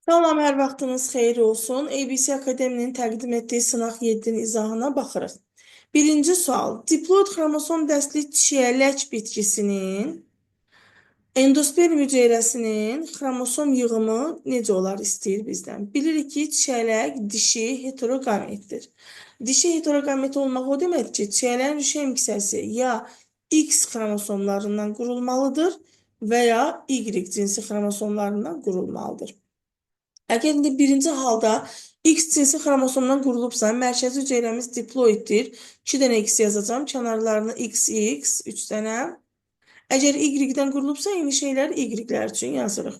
Salam, hər vaxtınız xeyir olsun. ABC Akademinin təqdim etdiyi sınaq 7-nin izahına baxırıq. Birinci sual. Diploid xromosom dəstli çiyələk bitkisinin endosperm hüceyrəsinin xromosom yığımı necə olar istəyir bizdən. Bilirik ki, çiyələk dişi heterogametdir. Dişi heterogamet olmaq o deməkdir ki, çiyələyin rüşem hissəsi ya X xromosomlarından qurulmalıdır və ya Y cinsi xromosomlarından qurulmalıdır. Əgər indi birinci halda X cinsi xromosomdan qurulubsa, mərkəzi hüceyrəmiz diploiddir. 2 dənə X yazacağım, kənarlarına XX, 3 dənə. Əgər Y-dən qurulubsa, eyni şeylər Y-lər üçün yazırıq.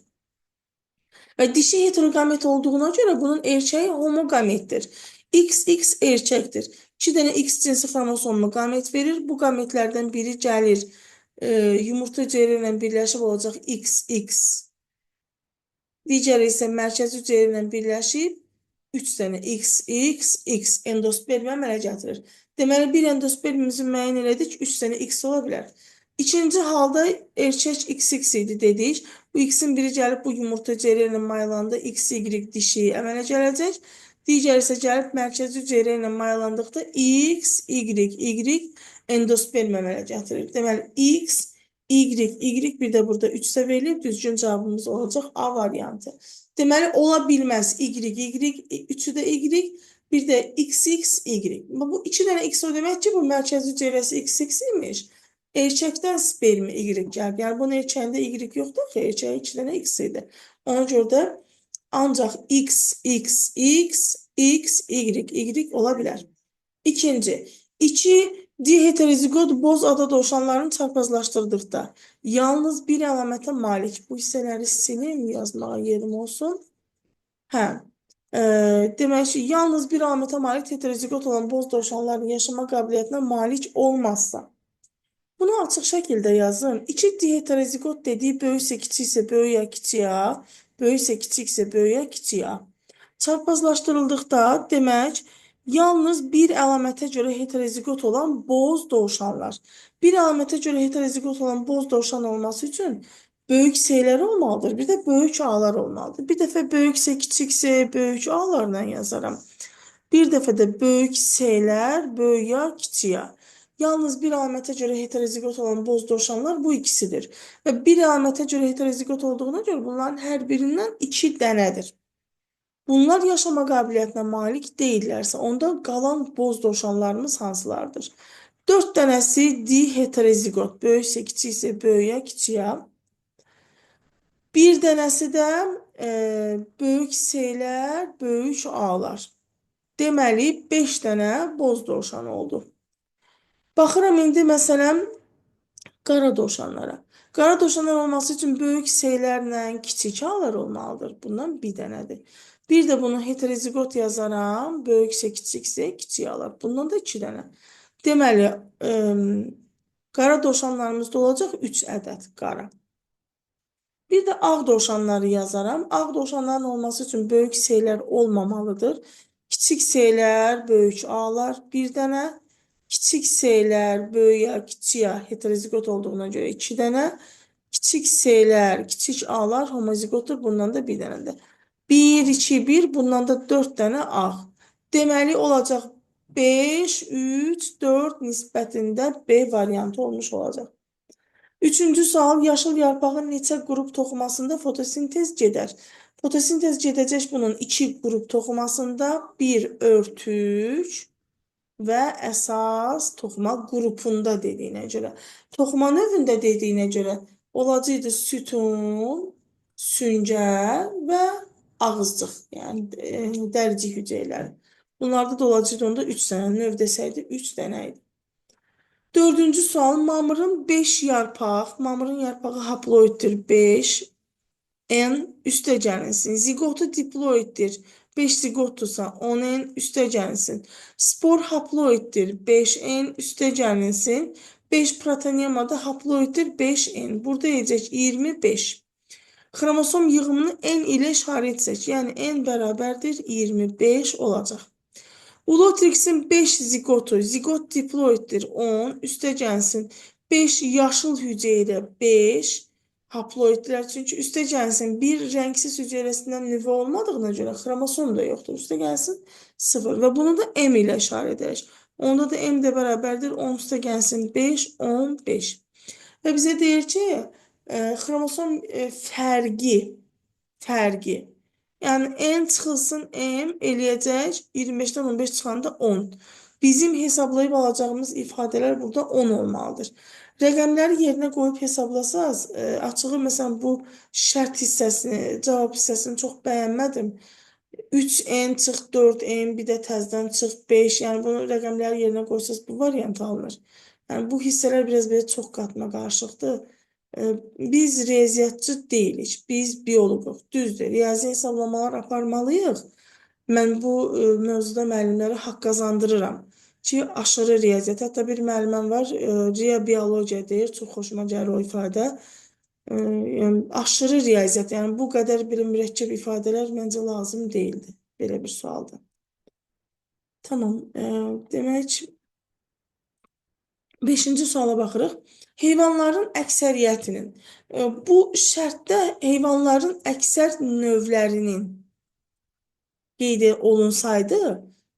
Və dişi heterogamet olduğuna görə bunun erkəyi homogametdir. XX erkəkdir. 2 dənə X cinsi xromosomlu gamet verir. Bu gametlərdən biri gəlir, yumurta hüceyrə ilə birləşib olacaq XX. Digəri isə mərkəzi hüceyrə ilə birləşib 3 dənə X endosperm əmələ gətirir. Deməli, bir endospermimizi müəyyən elədik, 3 dənə X ola bilər. İkinci halda erkək XX idi dedik. Bu X-in biri gəlib bu yumurta hüceyrə ilə mayalandı, XY dişi əmələ gələcək. Digəri isə gəlib mərkəzi hüceyrə ilə mayalandıqda Y endosperm əmələ gətirir. Deməli, X, Y bir də burada 3-də verilib, düzgün cavabımız olacaq A variantı. Deməli, ola bilməz üçü də Y, bir də Y. Bu 2 dənə X o demək ki, bu mərkəzi hüceyrəsi XX imiş. Erkəkdən spermi Y gəlib. Yəni, bunun erkəyində Y yoxdur ki, erkəyi 2 dənə X idi. Ona görə də ancaq Y ola bilər. İkinci, 2 diheterozigot boz ada dovşanlarını çarpazlaşdırdıqda yalnız bir əlamətə malik. Bu hissələri silim, yazmağa yerim olsun. Demək ki, yalnız bir əlamətə malik heterozigot olan boz dovşanların yaşama qabiliyyətinə malik olmazsa. Bunu açıq şəkildə yazın. 2 diheterozigot dediyi böyüksə kiçiksə böyüyə kiçiyə, böyüksə kiçiksə böyüyə kiçiyə. Çarpazlaşdırıldıqda demək, yalnız bir əlamətə görə heterozigot olan boz dovşanlar. Bir əlamətə görə heterozigot olan boz dovşan olması üçün böyük S-lər olmalıdır, bir də böyük A-lar olmalıdır. Bir dəfə böyüksə, kiçiksə, böyük A-larla yazaram. Bir dəfə də böyük S-lər, böyüyə, kiçiyə. Yalnız bir əlamətə görə heterozigot olan boz dovşanlar bu ikisidir. Və bir əlamətə görə heterozigot olduğuna görə bunların hər birindən 2 dənədir. Bunlar yaşama qabiliyyətinə malik deyillərsə, onda qalan boz dovşanlarımız hansılardır? 4 dənəsi diheterozigot, böyüksə, kiçiksə, böyüyə, kiçiyə. Bir dənəsi də böyük S-lər, böyük A-lar. Deməli, 5 dənə boz dovşan oldu. Baxıram indi, məsələn, qara dovşanlara. Qara dovşanlar olması üçün böyük S-lərlə kiçik A-lar olmalıdır. Bundan bir dənədir. Bir də bunu heterozigot yazaram. Böyüksə, kiçiksə, kiçik A-lar. Bundan da 2 dənə. Deməli, qara dovşanlarımızda olacaq 3 ədəd qara. Bir də ağ dovşanları yazaram. Ağ dovşanların olması üçün böyük S-lər olmamalıdır. Kiçik S-lər, böyük A-lar bir dənə. Kiçik S-lər, böyüyə, kiçiyə heterozigot olduğuna görə 2 dənə. Kiçik S-lər, kiçik A-lar homozigotdur. Bundan da bir dənədir. 1, 2, 1. Bundan da 4 dənə ağ. Deməli, olacaq 5, 3, 4 nisbətində B variantı olmuş olacaq. Üçüncü sual, yaşıl yarpağın neçə qrup toxumasında fotosintez gedər? Fotosintez gedəcək bunun 2 qrup toxumasında, bir örtük və əsas toxuma qrupunda dediyinə görə. Toxuma növündə dediyinə görə olacaqdı sütun, süngər və ağızcıq, yəni dəricik hüceyrələri. Bunlarda da olacaqdı onda 3 dənə, növ desəydi 3 dənə idi. Dördüncü sual, mamırın 5 yarpaq, mamırın yarpağı haploiddir 5, N üstə gəlinsin. Zigotu diploiddir, 5 zigotdursa 10N üstə gəlinsin. Spor haploiddir, 5N üstə gəlinsin. 5 protoniyamada haploiddir, 5N. Burada edəcək 25. Xromosom yığımını N ilə işarə etsək, yəni N bərabərdir 25 olacaq. Ulotrixin 5 zigotu, zigot diploiddir 10, üstə gəlsin 5 yaşıl hüceyrə 5, Haploidlər, çünki üstə gəlsin bir rəngsiz hüceyrəsindən nüvə olmadığına görə xromosom da yoxdur. Üstə gəlsin 0 və bunu da M ilə işarə edək. Onda da M də bərabərdir 10 üstə gəlsin 5, 15. Və bizə deyir ki, xromosom fərqi. Yəni n çıxılsın m eləyəcək 25-dən 15 çıxanda 10. Bizim hesablayıb alacağımız ifadələr burada 10 olmalıdır. Rəqəmləri yerinə qoyub hesablasaz, açığı məsələn bu şərt hissəsini, cavab hissəsini çox bəyənmədim. 3n çıx 4n, bir də təzədən çıx 5. Yəni bunu rəqəmləri yerinə qoysaz bu variant alınır. Yəni bu hissələr biraz belə çox qatma qarışıqdır. Biz riyaziyyatçı deyilik, biz bioloquq. Düzdür, riyazi hesablamalar aparmalıyıq. Mən bu mövzuda müəllimlərə haqq qazandırıram ki, aşırı riyaziyyat. Hətta bir müəlliməm var, riya biologiya deyir, çox xoşuma gəlir o ifadə. Yəni, aşırı riyaziyyat, yəni bu qədər bir mürəkkəb ifadələr məncə lazım deyildi belə bir sualda. Tamam, demək 5-ci suala baxırıq. Heyvanların əksəriyyətinin, bu şərtdə heyvanların əksər növlərinin qeyd olunsaydı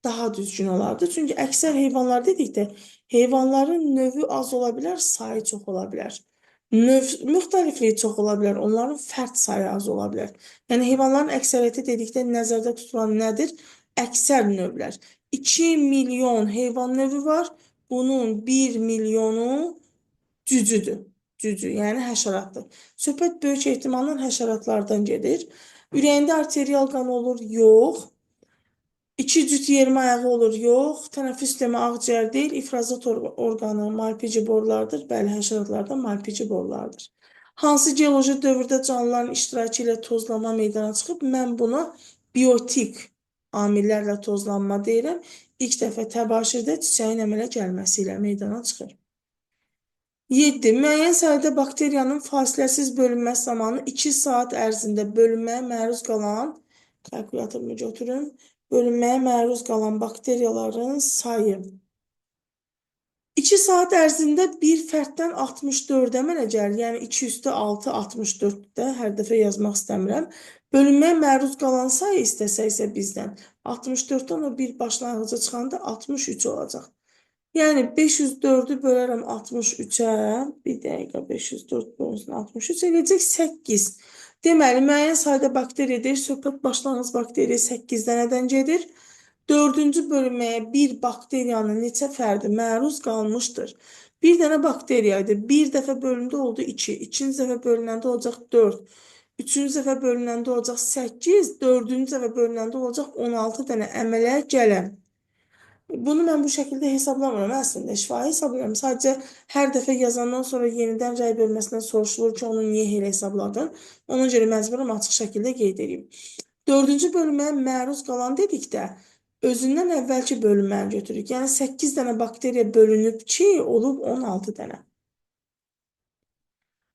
daha düzgün olardı. Çünki əksər heyvanlar dedikdə heyvanların növü az ola bilər, sayı çox ola bilər. Növ müxtəlifliyi çox ola bilər, onların fərd sayı az ola bilər. Yəni heyvanların əksəriyyəti dedikdə nəzərdə tutulan nədir? Əksər növlər. 2 milyon heyvan növü var. Bunun 1 milyonu cücüdür. Cücü, yəni həşəratdır. Söhbət böyük ehtimalla həşəratlardan gedir. Ürəyində arterial qan olur? Yox. 2 cüt yermə ayağı olur? Yox. Tənəffüs sistemi ağciyər deyil, ifrazat orqanı malpici borulardır. Bəli, həşəratlardan malpici borulardır. Hansı geoloji dövrdə canlıların iştirakı ilə tozlanma meydana çıxıb? Mən buna biotik amillərlə tozlanma deyirəm. İlk dəfə təbaşirdə çiçəyin əmələ gəlməsi ilə meydana çıxır. 7. Müəyyən sayda bakteriyanın fasiləsiz bölünməsi zamanı 2 saat ərzində bölünməyə məruz qalan, kalkulatorumu götürün, bölünməyə məruz qalan bakteriyaların sayı. 2 saat ərzində bir fərddən 64-ə mənə gəlir, yəni 2 üstü 6, 64-də, hər dəfə yazmaq istəmirəm. Bölünməyə məruz qalan sayı istəsə isə bizdən 64-dən o bir başlanğıca çıxanda 63 olacaq. Yəni 504-ü bölərəm 63-ə, bir dəqiqə 504 bölünsün 63, eləyəcək 8. Deməli, müəyyən sayda bakteriya deyir, söhbət başlanğıc bakteriya 8 dənədən gedir. 4-cü bölünməyə bir bakteriyanın neçə fərdi məruz qalmışdır? Bir dənə bakteriya idi, bir dəfə bölündə oldu 2, ikinci dəfə bölünəndə olacaq 4, üçüncü dəfə bölünəndə olacaq 8, dördüncü dəfə bölünəndə olacaq 16 dənə əmələ gələn. Bunu mən bu şəkildə hesablamıram, əslində şifahi hesablayıram. Sadəcə hər dəfə yazandan sonra yenidən rəy bölməsindən soruşulur ki, onu niyə elə hesabladın? Ona görə məcburam açıq şəkildə qeyd edeyim. 4-cü bölünməyə məruz qalan dedikdə, özündən əvvəlki bölünməni götürürük. Yəni 8 dənə bakteriya bölünüb ki, olub 16 dənə.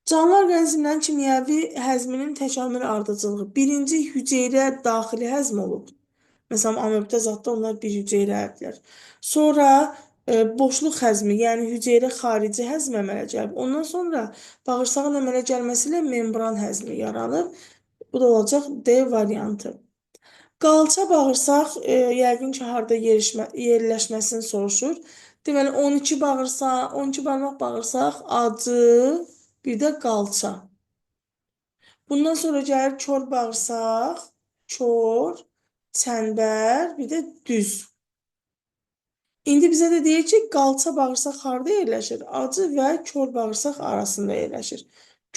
Canlı orqanizmlərin kimyəvi həzminin təkamül ardıcılığı birinci hüceyrə daxili həzm olub. Məsələn, amöbdə zadda onlar bir hüceyrədirlər. Sonra boşluq həzmi, yəni hüceyrə xarici həzm əmələ gəlib. Ondan sonra bağırsağın əmələ gəlməsi ilə membran həzmi yaranıb. Bu da olacaq D variantı. Qalça bağırsaq yəqin ki, harda yerləşməsini soruşur. Deməli, 12 bağırsaq, 12 barmaq bağırsaq, acı, bir də qalça. Bundan sonra gəlir kor bağırsaq, kor, çənbər, bir də düz. İndi bizə də deyir ki, qalça bağırsaq harda yerləşir? Acı və kor bağırsaq arasında yerləşir.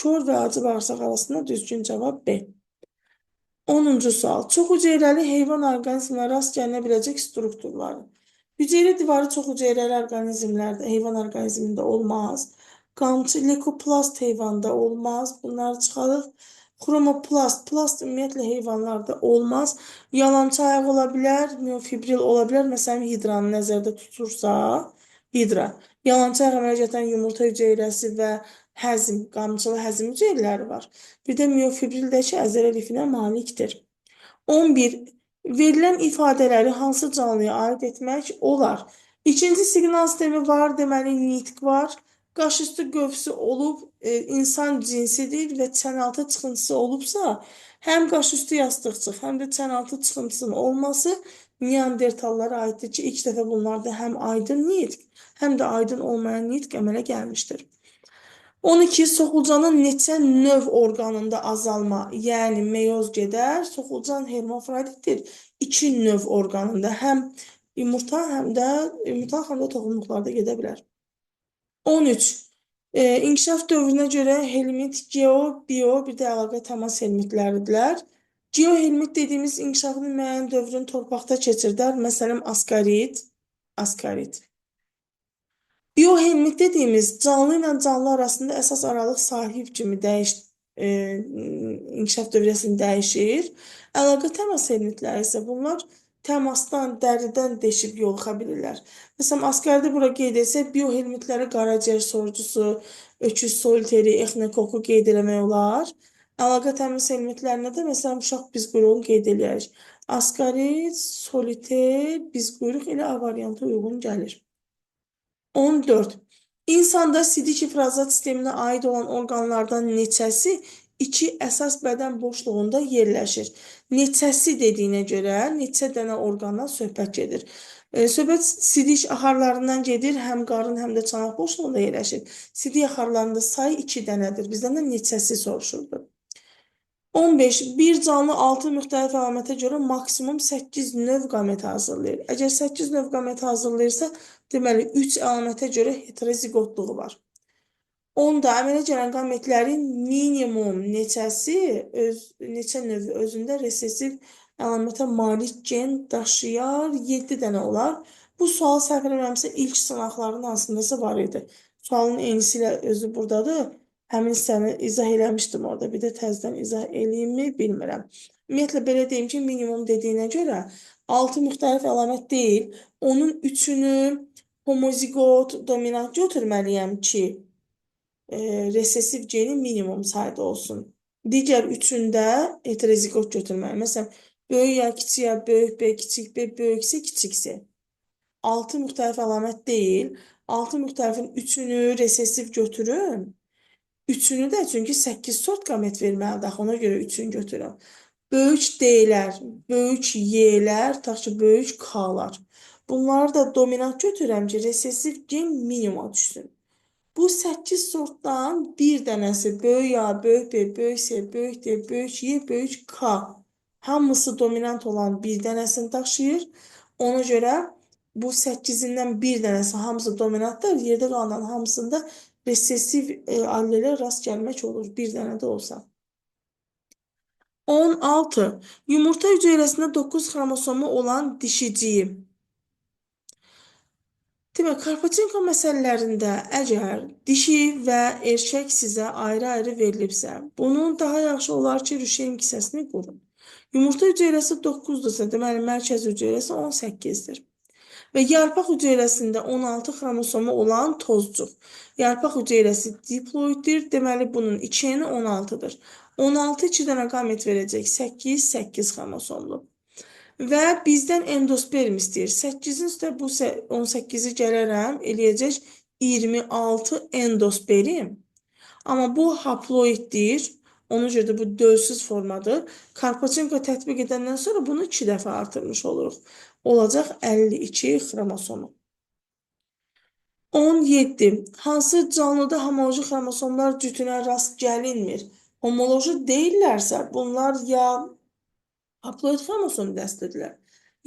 Kor və acı bağırsaq arasında düzgün cavab B. 10-cu sual. Çox hüceyrəli heyvan orqanizmlərə rast gəlinə biləcək strukturları. Hüceyrə divarı çox hüceyrəli orqanizmlərdə, heyvan orqanizmində olmaz. Qamçı, leukoplast heyvanda olmaz. Bunları çıxarıq. Xromoplast, plast ümumiyyətlə heyvanlarda olmaz. Yalançı ayaq ola bilər, miofibril ola bilər. Məsələn, hidranı nəzərdə tutursa, hidra. Yalançı ayaq əmələ gətirən yumurta hüceyrəsi və həzm, qamçılı həzm hüceyrələri var. Bir də miofibrildəki əzələ lifinə malikdir. 11. Verilən ifadələri hansı canlıya aid etmək olar? İkinci siqnal sistemi var, deməli nitq var. Qaşüstü qövsü olub, insan cinsidir və çənaltı çıxıntısı olubsa, həm qaşüstü yastıqçıq, həm də çənaltı çıxıntısının olması Neandertallara aiddir ki, ilk dəfə bunlarda həm aydın nitq, həm də aydın olmayan nitq əmələ gəlmişdir. 12. Soxulcanın neçə növ orqanında azalma, yəni meyoz gedər. Soxulcan hermafroditdir. 2 növ orqanında, həm yumurta, həm də toxumluqlarda gedə bilər. 13. İnkişaf dövrünə görə helmint, geo, bio, bir də əlaqə təmas helmintləridirlər. Geohelmint dediyimiz inkişafının müəyyən dövrünü torpaqda keçirdər. Məsələn, askarit. Biohelmik dediyimiz canlı ilə canlı arasında əsas aralıq sahib kimi inkişaf dövrəsini dəyişir. Əlaqə təmas helmikləri isə bunlar təmasdan, dəridən deşib yoluxa bilirlər. Məsələn, askerdə bura qeyd etsək, biohelmikləri qaraciyər sorucusu, öküz soliteri, exnokoku qeyd eləmək olar. Əlaqə təmas helmiklərinə də məsələn, uşaq bizquyruğunu qeyd eləyək. Askarit, soliter, bizquyruq ilə A variantı uyğun gəlir. 14. İnsanda sidik ifrazat sisteminə aid olan orqanlardan neçəsi iki əsas bədən boşluğunda yerləşir? Neçəsi dediyinə görə neçə dənə orqandan söhbət gedir. Söhbət sidik axarlarından gedir, həm qarın, həm də çanaq boşluğunda yerləşir. Sidik axarlarında sayı 2 dənədir. Bizdən də neçəsi soruşurdu. 15. Bir canlı 6 müxtəlif əlamətə görə maksimum 8 növ qamət hazırlayır. Əgər 8 növ qamət hazırlayırsa, deməli 3 əlamətə görə heterozigotluğu var. 10-da əmələ gələn qamətlərin minimum neçə növü özündə resesiv əlamətə malik gen daşıyar, 7 dənə olar. Bu sual səhv eləmirəmsə ilk sınaqların hansındasa var idi. Sualın enisi ilə özü buradadır. Həmin hissəni izah eləmişdim orada. Bir də təzədən izah eləyimmi, bilmirəm. Ümumiyyətlə, belə deyim ki, minimum dediyinə görə 6 müxtəlif əlamət deyil. Onun 3-ünü homozigot, dominant götürməliyəm ki, resesiv geni minimum sayda olsun. Digər 3-ündə heterozigot götürməliyəm. Məsələn, böyük ya kiçik ya böyük B, kiçik B, böyüksə kiçik C. 6 müxtəlif əlamət deyil. 6 müxtəlifin 3-ünü resesiv götürün. 3-ünü də çünki 8 sort qamət verməlidir. Ona görə 3-ünü götürün. Böyük D-lər, böyük Y-lər, tutaq ki, böyük K-lar. Bunları da dominant götürürəm ki, resesiv gen minimuma düşsün. Bu 8 sortdan bir dənəsi böyük A, böyük B, böyük C, böyük D, böyük Y, böyük K. Hamısı dominant olan bir dənəsini daşıyır. Ona görə bu 8-indən bir dənəsi hamısı dominantdır. Yerdə qalan hamısında resesiv allelə rast gəlmək olur, bir dənə də olsa. 16. Yumurta hüceyrəsində 9 xromosomu olan dişiciyi. Demək, Karpachenko məsələlərində əgər dişi və erkək sizə ayrı-ayrı verilibsə, bunun daha yaxşı olar ki, rüşeym kisəsini qurun. Yumurta hüceyrəsi 9-dursa, deməli, mərkəz hüceyrəsi 18-dir. Və yarpaq hüceyrəsində 16 xromosomu olan tozcuq. Yarpaq hüceyrəsi diploiddir, deməli bunun 2-ni 16-dır. 16 2 dənə qamət verəcək, 8 xromosomlu. Və bizdən endosperm istəyir. 8-in üstə bu 18-i gələrəm, eləyəcək 26 endosperm. Amma bu haploiddir. Ona görə də bu dölsüz formadır. Karpachenko tətbiq edəndən sonra bunu 2 dəfə artırmış oluruq. Olacaq 52 xromosomu. 17. Hansı canlıda homoloji xromosomlar cütünə rast gəlinmir? Homoloji deyillərsə, bunlar ya haploid xromosom dəstədirlər,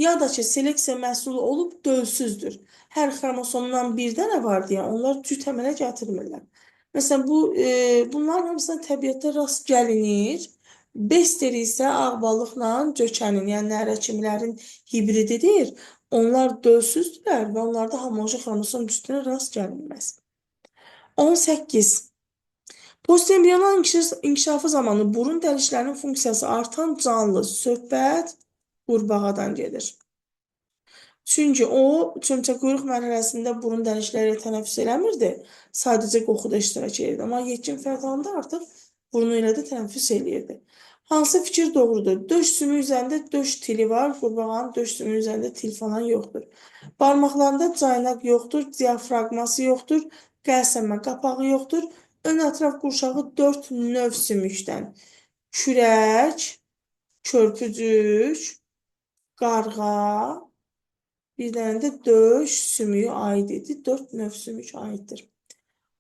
ya da ki, seleksiya məhsulu olub dölsüzdür. Hər xromosomdan bir dənə var deyə onlar cüt əmələ gətirmirlər. Məsələn, bunların hamısına təbiətdə rast gəlinir. Bester isə ağ balıqla cökənin, yəni nərəkimlərin hibrididir. Onlar dölsüzdürlər və onlarda homoloji xromosom cütünə rast gəlinməz. 18. Postembrional inkişafı zamanı burun dəliklərinin funksiyası artan canlı söhbət qurbağadan gedir. Çünki o, çömçəquyruq mərhələsində burun dəlikləri tənəffüs eləmirdi, sadəcə qoxuda iştirak edirdi. Amma yetkin fərd halında artıq burnu ilə də tənəffüs eləyirdi. Hansı fikir doğrudur? Döş sümüyü üzərində döş tili var, qurbağanın döş sümüyü üzərində til falan yoxdur. Barmaqlarında caynaq yoxdur, diafragması yoxdur, qəlsəmə qapağı yoxdur. Ön ətraf qurşağı 4 növ sümükdən. Kürək, körpücük, qarğa, bir dənə də döş sümüyü aid idi. 4 növ sümük aiddir.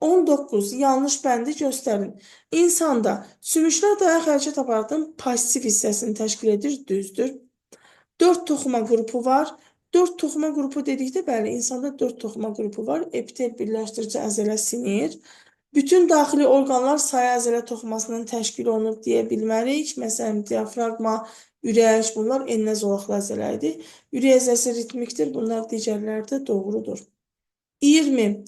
19. Yanlış bəndi göstərin. İnsanda sümüklər dayaq hərəkət aparatının pasiv hissəsini təşkil edir, düzdür. 4 toxuma qrupu var. 4 toxuma qrupu dedikdə, bəli, insanda 4 toxuma qrupu var. Epitel birləşdirici əzələ sinir. Bütün daxili orqanlar sayı əzələ toxumasından təşkil olunub deyə bilmərik. Məsələn, diafraqma, ürək, bunlar enə zolaqlı əzələdir. Ürək əzələsi ritmikdir, bunlar digərləri də doğrudur. 20.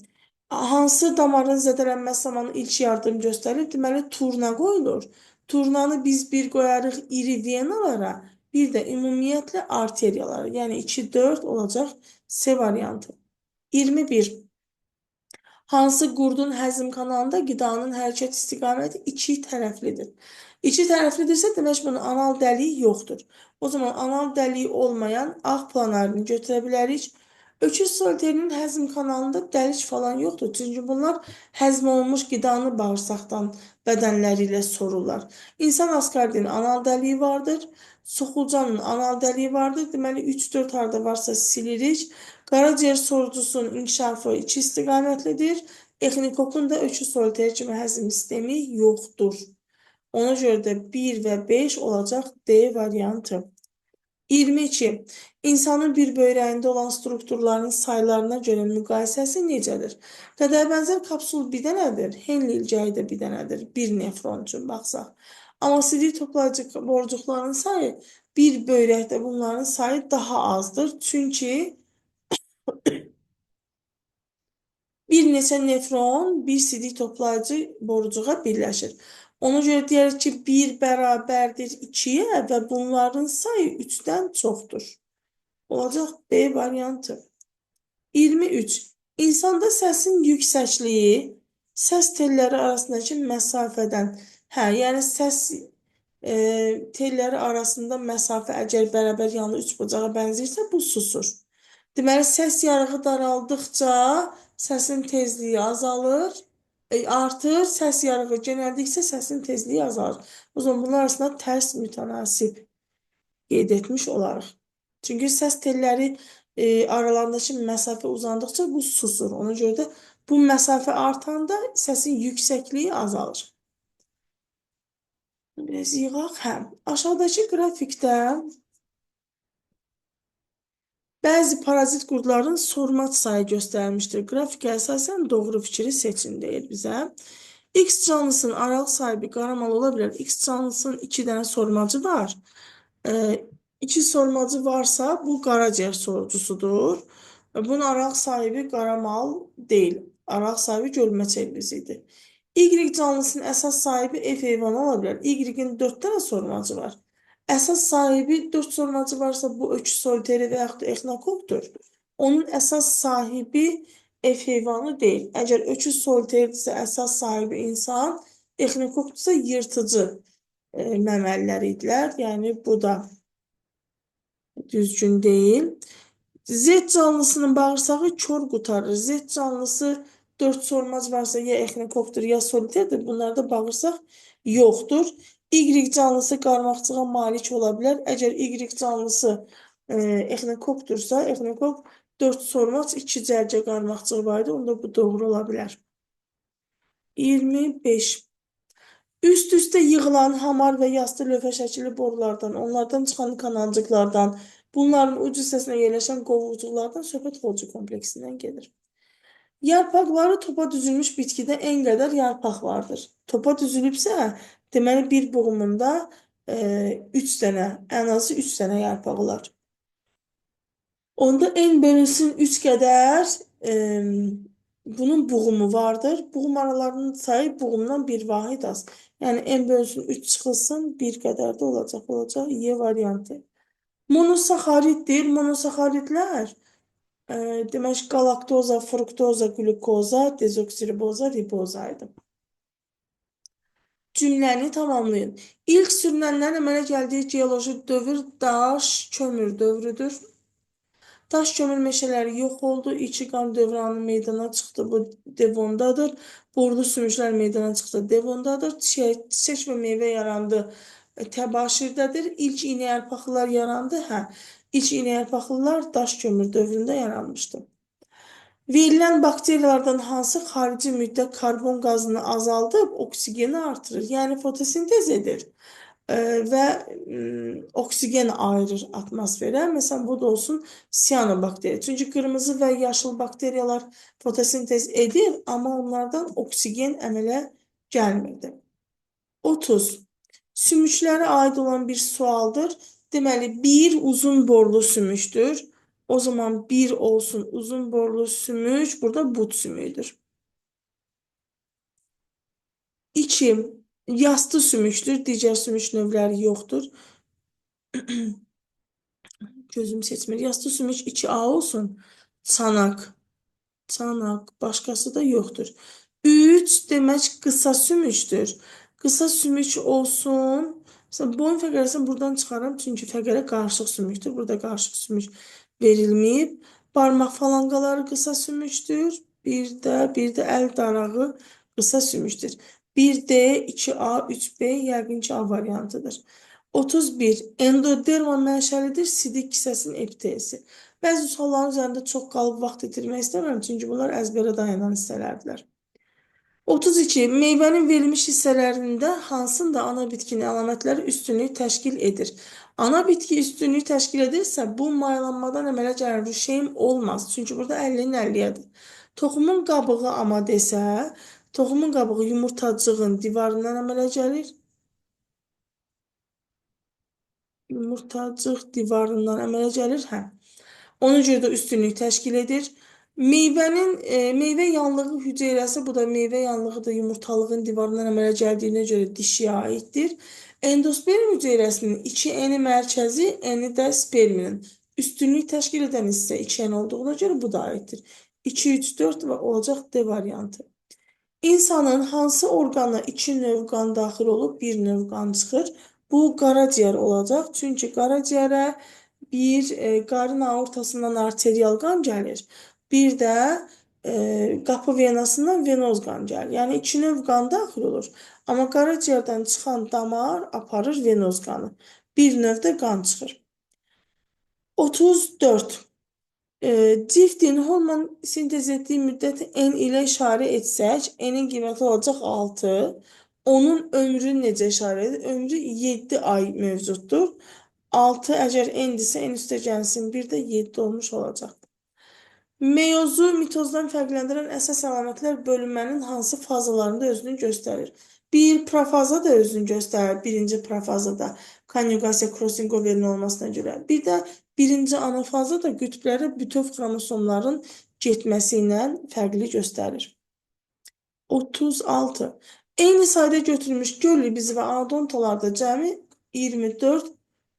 Hansı damarın zədələnməsi zamanı ilk yardım göstərir? Deməli, turna qoyulur. Turnanı biz bir qoyarıq iri venalara, bir də ümumiyyətlə arteriyalara. Yəni 2-4 olacaq C variantı. 21. Hansı qurdun həzm kanalında qidanın hərəkət istiqaməti iki tərəflidir? İki tərəflidirsə, demək bunun anal dəliyi yoxdur. O zaman anal dəliyi olmayan ağ planarini götürə bilərik. Öküz soliterinin həzm kanalında dəlik falan yoxdur. Çünki bunlar həzm olunmuş qidanı bağırsaqdan bədənləri ilə sorurlar. İnsan askardinin anal dəliyi vardır. Soxulcanın anal dəliyi vardır. Deməli, 3-4 harda varsa silirik. Qaraciyər sorucusunun inkişafı iki istiqamətlidir. Exnikokun da öküz soliteri kimi həzm sistemi yoxdur. Ona görə də 1 və 5 olacaq D variantı. 22. İnsanın bir böyrəyində olan strukturların saylarına görə müqayisəsi necədir? Qədərbənzər kapsul bir dənədir, Henle ilgəyi də bir dənədir, bir nefron üçün baxsaq. Amma sidik toplayıcı borcuqların sayı bir böyrəkdə bunların sayı daha azdır. Çünki bir neçə nefron bir sidik toplayıcı borucuğa birləşir. Ona görə deyərik ki, 1 bərabərdir 2-yə və bunların sayı 3-dən çoxdur. Olacaq B variantı. 23. İnsanda səsin yüksəkliyi səs telləri arasındakı məsafədən, yəni səs telləri arasında məsafə əgər bərabər yanlı üç bucağa bənzəyirsə, bu susur. Deməli, səs yarığı daraldıqca səsin tezliyi azalır, artır, səs yarığı genəldikcə səsin tezliyi azalır. O zaman bunlar arasında tərs mütənasib qeyd etmiş olarıq. Çünki səs telləri aralarındakı məsafə uzandıqca bu susur. Ona görə də bu məsafə artanda səsin yüksəkliyi azalır. Biraz yığaq, hə. Aşağıdakı qrafikdə bəzi parazit qurdların sormaç sayı göstərilmişdir. Qrafikə əsasən doğru fikri seçin deyir bizə. X canlısının aralıq sahibi qaramal ola bilər. X canlısının 2 dənə sormacı var. 2 sormacı varsa bu qaraciyər sorucusudur. Bunun aralıq sahibi qaramal deyil. Aralıq sahibi gölmə çevrizidir. Y canlısının əsas sahibi F heyvanı ola bilər. Y-in 4 dənə sormacı var. Əsas sahibi 4 sormacı varsa bu öküz soliteri və yaxud da exnokokdur. Onun əsas sahibi F heyvanı deyil. Əgər öküz soliteridirsə əsas sahibi insan, exnokokdursa yırtıcı məməlilər idilər. Yəni bu da düzgün deyil. Z canlısının bağırsağı kör qutarır. Z canlısı 4 sormac varsa ya exnokokdur ya soliterdir. Bunlarda bağırsaq yoxdur. Y canlısı qarmaqcığa malik ola bilər. Əgər Y canlısı exnokokdursa, exnokok 4 sormac 2 cərgə qarmaqcığı var idi. Onda bu doğru ola bilər. 25. Üst-üstə yığılan hamar və yastı lövhə şəkilli borulardan, onlardan çıxan kanalcıqlardan, bunların ucu hissəsinə yerləşən qovuqcuqlardan söhbət xolcu kompleksindən gedir. Yarpaqları topa düzülmüş bitkidə en qədər yarpaq vardır. Topa düzülübsə, deməli bir buğumunda 3 dənə, ən azı 3 dənə yarpaq olar. Onda n bölünsün 3 qədər bunun buğumu vardır. Buğum aralarının sayı buğumdan bir vahid az. Yəni n bölünsün 3 çıxılsın 1 qədər də olacaq. Y variantı. Monosaxariddir. Monosaxaridlər demək galaktoza, fruktoza, glukoza, dezoksiriboza, riboza idi. Cümləni tamamlayın. İlk sürünənlərin əmələ gəldiyi geoloji dövr daş, kömür dövrüdür. Daş kömür meşələri yox oldu. İki qan dövranı meydana çıxdı. Bu Devondadır. Borlu sümüklər meydana çıxdı. Devondadır. Çiçək və meyvə yarandı. Təbaşirdədir. İlk iynəyarpaqlılar yarandı. Hə, ilk iynəyarpaqlılar daş kömür dövründə yaranmışdı. Verilən bakteriyalardan hansı xarici müddət karbon qazını azaldıb oksigeni artırır? Yəni fotosintez edir və oksigen ayırır atmosferə. Məsələn, bu da olsun siyanobakteriya. Çünki qırmızı və yaşıl bakteriyalar fotosintez edir, amma onlardan oksigen əmələ gəlmirdi. 30. Sümüklərə aid olan bir sualdır. Deməli, bir uzun borlu sümükdür. O zaman bir olsun uzun borlu sümük, burada but sümüğüdür. 2. Yastı sümükdür, digər sümük növləri yoxdur. Gözüm seçmir. Yastı sümük 2A olsun. Çanaq. Çanaq. Başqası da yoxdur. 3 demək qısa sümükdür. Qısa sümük olsun. Məsələn, boyun fəqərəsini buradan çıxaram, çünki fəqərə qarışıq sümükdür. Burada qarışıq sümük verilməyib. Barmaq falanqaları qısa sümükdür. Bir də əl darağı qısa sümükdür. 1D, 2A, 3B yəqin ki, A variantıdır. 31. Endoderma mənşəlidir, sidik kisəsinin epitelisi. Bəzi sualların üzərində çox qalıb vaxt itirmək istəmirəm, çünki bunlar əzbərə dayanan hissələrdirlər. 32. Meyvənin verilmiş hissələrində hansında ana bitkinin əlamətləri üstünlük təşkil edir? Ana bitki üstünlük təşkil edirsə, bu mayalanmadan əmələ gəlir, rüşeym olmaz. Çünki burada 50-nin 50-yədir. Toxumun qabığı amma desə, toxumun qabığı yumurtacığın divarından əmələ gəlir. Yumurtacıq divarından əmələ gəlir, hə. Ona görə də üstünlük təşkil edir. Meyvə yanlığı hüceyrəsi, bu da meyvə yanlığıdır, yumurtalığın divarından əmələ gəldiyinə görə dişiyə aiddir. Endosperm hüceyrəsinin 2N mərkəzi, N də sperminin üstünlük təşkil edən hissə 2N olduğuna görə bu da aiddir. 2, 3, 4 və olacaq D variantı. İnsanın hansı orqana 2 növ qan daxil olub, 1 növ qan çıxır? Bu qaraciyər olacaq. Çünki qaraciyərə qarın aortasından arterial qan gəlir. Bir də qapı venasından venoz qan gəlir. Yəni 2 növ qan daxil olur. Amma qaraciyərdən çıxan damar aparır venoz qanı. Bir növdə qan çıxır. 34. Ciftin hormon sintez etdiyi müddəti N ilə işarə etsək, N-in qiyməti olacaq 6. Onun ömrü necə işarə edir? Ömrü 7 ay mövcuddur. 6 əgər N-dirsə, N üstə gəlsin, bir də 7 olmuş olacaq. Meyozu mitozdan fərqləndirən əsas əlamətlər bölünmənin hansı fazalarında özünü göstərir? Bir profaza da özünü göstərir, birinci profazada, konjugasiya crossing overin olmasına görə. Bir də birinci anafaza da qütblərə bütöv xromosomların getməsi ilə fərqli göstərir. 36. Eyni sayda götürülmüş göllü bizi və anadontalarda cəmi 24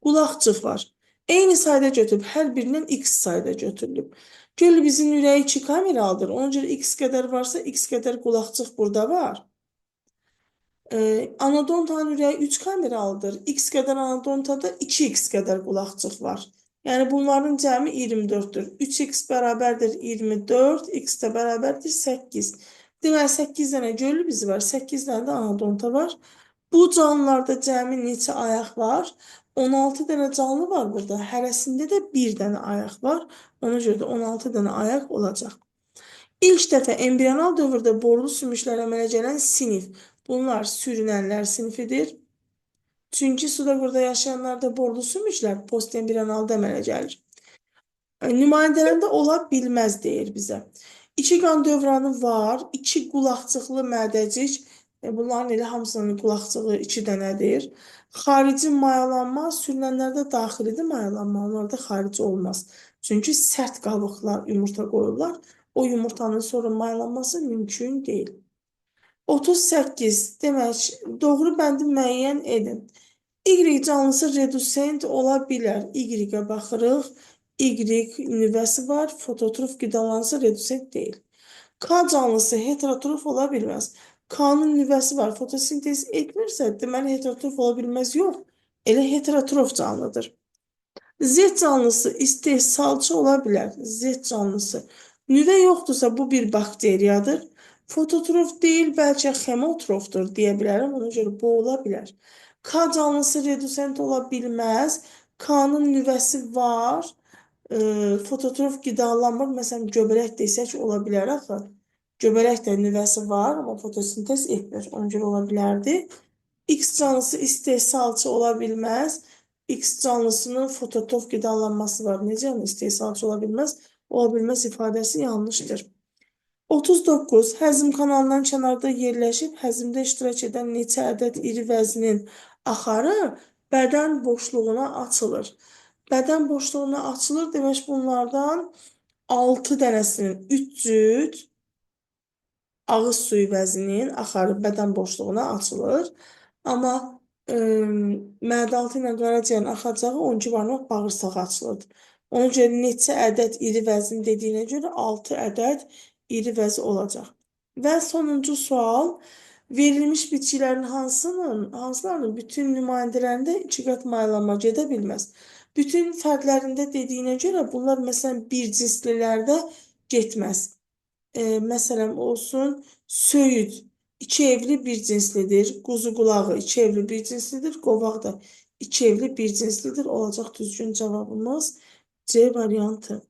qulaqcıq var. Eyni sayda götürüb, hər birindən x sayda götürülüb. Göllü bizim ürəyi 2 kameralıdır. Ona görə x qədər varsa, x qədər qulaqcıq burada var. Anadontanın ürəyi 3 kameralıdır. X qədər anadontada 2x qədər qulaqcıq var. Yəni bunların cəmi 24-dür. 3x bərabərdir 24, x də bərabərdir 8. Deməli 8 dənə göllü bizi var, 8 dənə də anadonta var. Bu canlılarda cəmi neçə ayaq var? 16 dənə canlı var burada. Hərəsində də 1 dənə ayaq var. Ona görə də 16 dənə ayaq olacaq. İlk dəfə embrional dövrdə borlu sümüklər əmələ gələn sinif. Bunlar sürünənlər sinifidir. Çünki suda burada yaşayanlarda borlu sümüklər postembrionalda əmələ gəlir. Nümayəndələrdə ola bilməz deyir bizə. 2 qan dövranı var, 2 qulaqcıqlı mədəcik, bunların elə hamısının qulaqcığı 2 dənədir. Xarici mayalanma sürünənlərdə daxilidir mayalanma, onlarda xarici olmaz. Çünki sərt qabıqla yumurta qoyurlar, o yumurtanın sonra mayalanması mümkün deyil. 38. Demək, doğru bəndi müəyyən edin. Y canlısı redusent ola bilər. Y-ə baxırıq. Y nüvəsi var, fototrof qidalansa redusent deyil. K canlısı heterotrof ola bilməz. K-nın nüvəsi var, fotosintez etmirsə, deməli heterotrof ola bilməz yox. Elə heterotrof canlıdır. Z canlısı istehsalçı ola bilər. Z canlısı. Nüvə yoxdursa bu bir bakteriyadır. Fototrof deyil, bəlkə xemotrofdur deyə bilərəm. Ona görə bu ola bilər. K canlısı redusent ola bilməz. K-nın nüvəsi var. Fototrof qidalanmır. Məsələn, göbələk desək ola bilər axı. Göbələk də nüvəsi var, amma fotosintez etmir. Ona görə ola bilərdi. X canlısı istehsalçı ola bilməz. X canlısının fototrof qidalanması var. Necə yəni istehsalçı ola bilməz? Ola bilməz ifadəsi yanlışdır. 39. Həzm kanalından kənarda yerləşib həzmdə iştirak edən neçə ədəd iri vəznin axarı bədən boşluğuna açılır. Bədən boşluğuna açılır demək bunlardan 6 dənəsinin 3 cüt ağız suyu vəzinin axarı bədən boşluğuna açılır. Amma mədə altı ilə qaraciyərin axacağı 12 barmaq bağırsağa açılır. Ona görə neçə ədəd iri vəzin dediyinə görə 6 ədəd iri vəzi olacaq. Və sonuncu sual, verilmiş bitkilərin hansılarının bütün nümayəndələrində 2 qat maylanma gedə bilməz? Bütün fərdlərində dediyinə görə bunlar məsələn bir cinslilərdə getməz. Məsələn olsun, söyüd iki evli bir cinslidir, quzu qulağı iki evli bir cinslidir, qovaq da iki evli bir cinslidir. Olacaq düzgün cavabımız C variantı.